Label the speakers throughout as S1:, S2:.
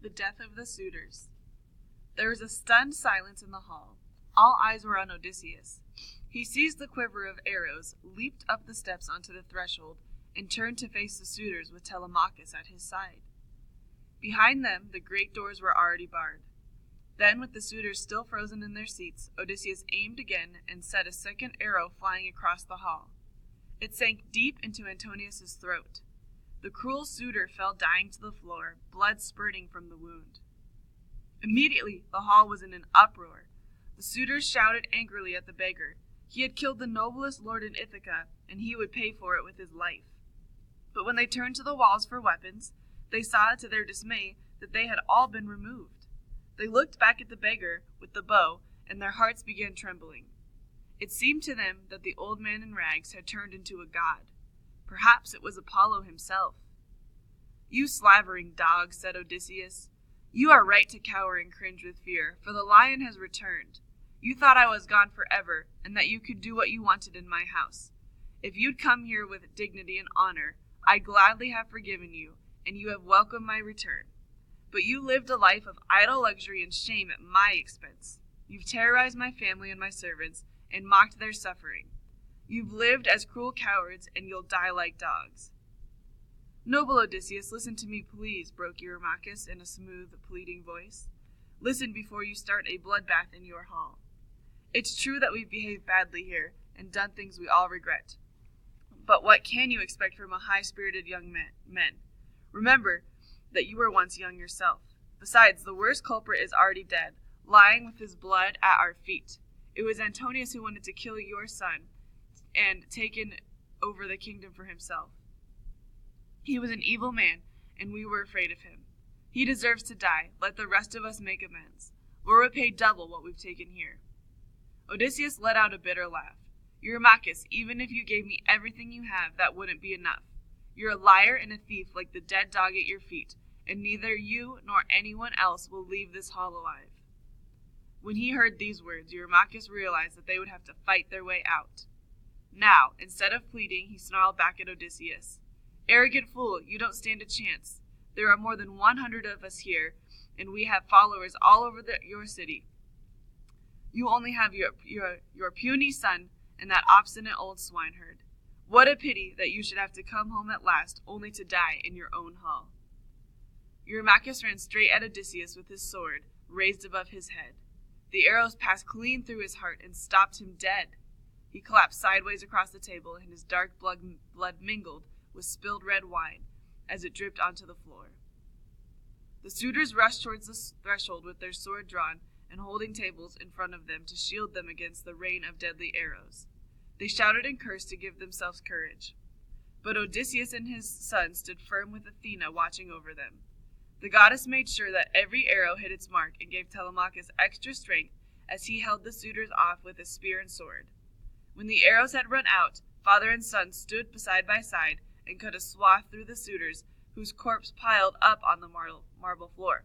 S1: The death of the suitors. There was a stunned silence in the hall. All eyes were on Odysseus. He seized the quiver of arrows, leaped up the steps onto the threshold, and turned to face the suitors with Telemachus at his side. Behind them, the great doors were already barred. Then, with the suitors still frozen in their seats, Odysseus aimed again and set a second arrow flying across the hall. It sank deep into Antonius's throat. The cruel suitor fell dying to the floor, blood spurting from the wound. Immediately, the hall was in an uproar. The suitors shouted angrily at the beggar. He had killed the noblest lord in Ithaca, and he would pay for it with his life. But when they turned to the walls for weapons, they saw to their dismay that they had all been removed. They looked back at the beggar with the bow, and their hearts began trembling. It seemed to them that the old man in rags had turned into a god. Perhaps it was Apollo himself. "You slavering dog," said Odysseus. "You are right to cower and cringe with fear, for the lion has returned. You thought I was gone forever, and that you could do what you wanted in my house. If you'd come here with dignity and honor, I'd gladly have forgiven you, and you have welcomed my return. But you lived a life of idle luxury and shame at my expense. You've terrorized my family and my servants, and mocked their suffering. You've lived as cruel cowards, and you'll die like dogs." "Noble Odysseus, listen to me, please," broke Eurymachus in a smooth, pleading voice. "Listen before you start a bloodbath in your hall. It's true that we've behaved badly here, and done things we all regret. But what can you expect from a high-spirited young men? Remember that you were once young yourself. Besides, the worst culprit is already dead, lying with his blood at our feet. It was Antonius who wanted to kill your son, and taken over the kingdom for himself. He was an evil man, and we were afraid of him. He deserves to die. Let the rest of us make amends. We'll repay double what we've taken here." Odysseus let out a bitter laugh. "Eurymachus, even if you gave me everything you have, that wouldn't be enough. You're a liar and a thief like the dead dog at your feet, and neither you nor anyone else will leave this hall alive." When he heard these words, Eurymachus realized that they would have to fight their way out. Now, instead of pleading, he snarled back at Odysseus. "Arrogant fool, you don't stand a chance. There are more than 100 of us here, and we have followers all over your city. You only have your puny son and that obstinate old swineherd. What a pity that you should have to come home at last, only to die in your own hall." Eurymachus ran straight at Odysseus with his sword, raised above his head. The arrows passed clean through his heart and stopped him dead. He collapsed sideways across the table, and his dark blood mingled with spilled red wine as it dripped onto the floor. The suitors rushed towards the threshold with their sword drawn and holding tables in front of them to shield them against the rain of deadly arrows. They shouted and cursed to give themselves courage. But Odysseus and his son stood firm with Athena watching over them. The goddess made sure that every arrow hit its mark and gave Telemachus extra strength as he held the suitors off with his spear and sword. When the arrows had run out, father and son stood side by side and cut a swath through the suitors, whose corpse piled up on the marble floor.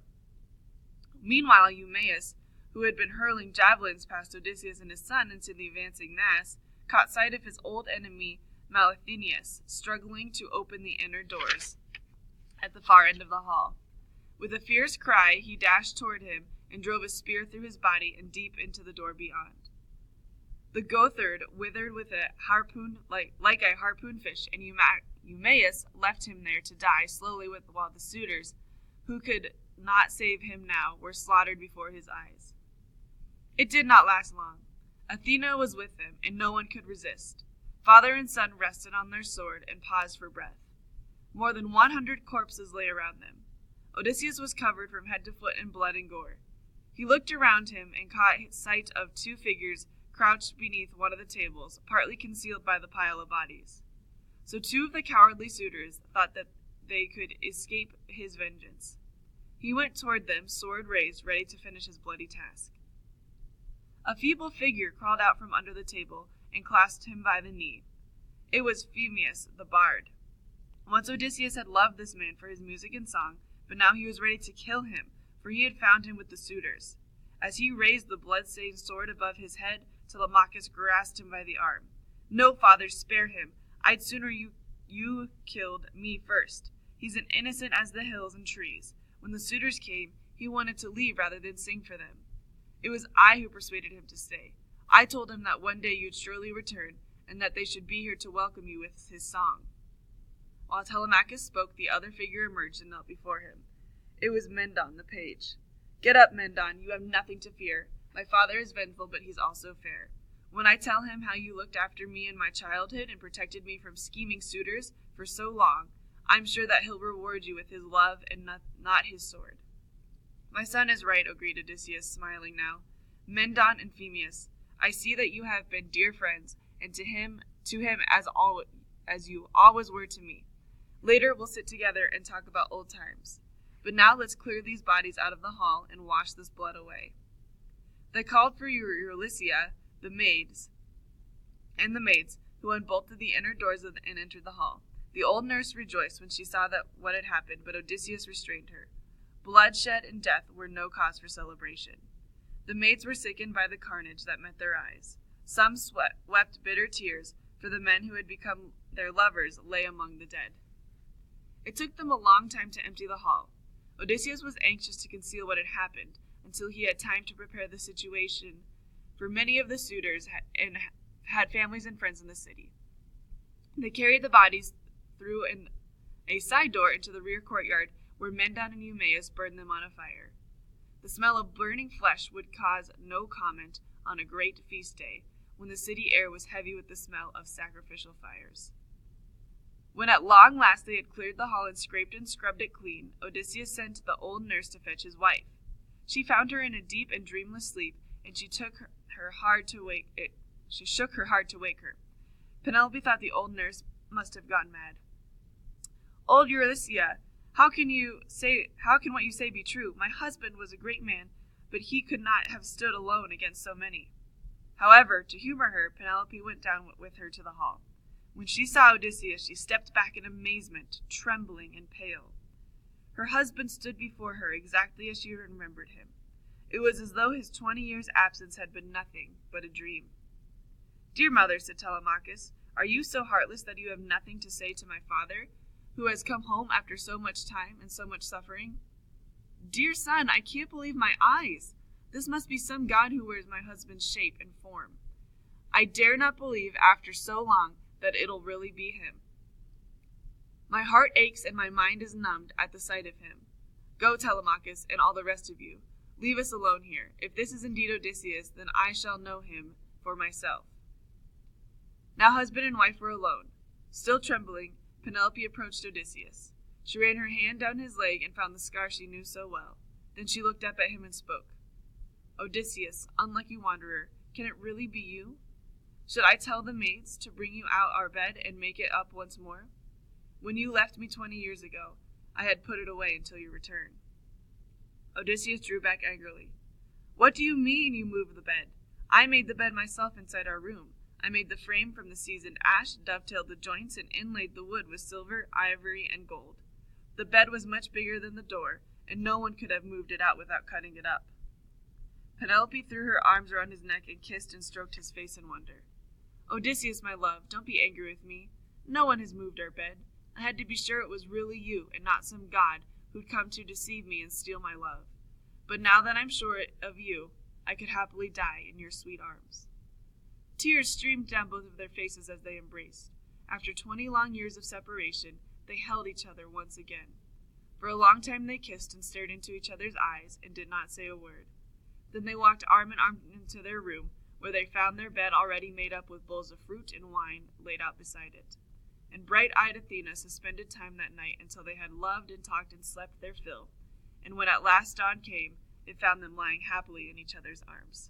S1: Meanwhile, Eumaeus, who had been hurling javelins past Odysseus and his son into the advancing mass, caught sight of his old enemy Malathenius struggling to open the inner doors at the far end of the hall. With a fierce cry, he dashed toward him and drove a spear through his body and deep into the door beyond. The goatherd withered with a harpoon like a harpoon fish, and Eumaeus left him there to die slowly while the suitors, who could not save him now, were slaughtered before his eyes. It did not last long. Athena was with them, and no one could resist. Father and son rested on their sword and paused for breath. More than 100 corpses lay around them. Odysseus was covered from head to foot in blood and gore. He looked around him and caught sight of 2 figures crouched beneath one of the tables, partly concealed by the pile of bodies. So 2 of the cowardly suitors thought that they could escape his vengeance. He went toward them, sword raised, ready to finish his bloody task. A feeble figure crawled out from under the table and clasped him by the knee. It was Phemius, the bard. Once Odysseus had loved this man for his music and song, but now he was ready to kill him, for he had found him with the suitors. As he raised the blood-stained sword above his head, Telemachus grasped him by the arm. "No, father, spare him. I'd sooner you killed me first. He's as innocent as the hills and trees. When the suitors came, he wanted to leave rather than sing for them. It was I who persuaded him to stay. I told him that one day you'd surely return, and that they should be here to welcome you with his song." While Telemachus spoke, the other figure emerged and knelt before him. It was Mendon, the page. "Get up, Mendon, you have nothing to fear. My father is vengeful, but he's also fair. When I tell him how you looked after me in my childhood and protected me from scheming suitors for so long, I'm sure that he'll reward you with his love and not his sword." "My son is right," agreed Odysseus, smiling now. "Mendon and Phemius, I see that you have been dear friends, and to him as you always were to me. Later we'll sit together and talk about old times. But now let's clear these bodies out of the hall and wash this blood away." They called for Eurylicia, the maids, who unbolted the inner doors and entered the hall. The old nurse rejoiced when she saw what had happened, but Odysseus restrained her. Bloodshed and death were no cause for celebration. The maids were sickened by the carnage that met their eyes. Some wept bitter tears, for the men who had become their lovers lay among the dead. It took them a long time to empty the hall. Odysseus was anxious to conceal what had happened until he had time to prepare the situation, for many of the suitors had families and friends in the city. They carried the bodies through a side door into the rear courtyard, where Mendon and Eumaeus burned them on a fire. The smell of burning flesh would cause no comment on a great feast day, when the city air was heavy with the smell of sacrificial fires. When at long last they had cleared the hall and scraped and scrubbed it clean, Odysseus sent the old nurse to fetch his wife. She found her in a deep and dreamless sleep, and she shook her hard to wake her. Penelope thought the old nurse must have gone mad. "Old Eurylicia, how can what you say be true? My husband was a great man, but he could not have stood alone against so many." However, to humor her, Penelope went down with her to the hall. When she saw Odysseus, she stepped back in amazement, trembling and pale. Her husband stood before her exactly as she remembered him. It was as though his 20 years' absence had been nothing but a dream. "Dear mother," said Telemachus, "are you so heartless that you have nothing to say to my father, who has come home after so much time and so much suffering?" "Dear son, I can't believe my eyes. This must be some god who wears my husband's shape and form. I dare not believe, after so long, that it'll really be him. My heart aches and my mind is numbed at the sight of him. Go, Telemachus, and all the rest of you. Leave us alone here. If this is indeed Odysseus, then I shall know him for myself." Now husband and wife were alone. Still trembling, Penelope approached Odysseus. She ran her hand down his leg and found the scar she knew so well. Then she looked up at him and spoke. "Odysseus, unlucky wanderer, can it really be you? Should I tell the maids to bring you out our bed and make it up once more? When you left me 20 years ago, I had put it away until your return." Odysseus drew back angrily. "What do you mean you moved the bed? I made the bed myself inside our room. I made the frame from the seasoned ash, dovetailed the joints, and inlaid the wood with silver, ivory, and gold. The bed was much bigger than the door, and no one could have moved it out without cutting it up." Penelope threw her arms around his neck and kissed and stroked his face in wonder. "Odysseus, my love, don't be angry with me. No one has moved our bed. I had to be sure it was really you, and not some god who'd come to deceive me and steal my love. But now that I'm sure of you, I could happily die in your sweet arms." Tears streamed down both of their faces as they embraced. After 20 long years of separation, they held each other once again. For a long time they kissed and stared into each other's eyes and did not say a word. Then they walked arm in arm into their room, where they found their bed already made up with bowls of fruit and wine laid out beside it. And bright-eyed Athena suspended time that night until they had loved and talked and slept their fill, and when at last dawn came, it found them lying happily in each other's arms.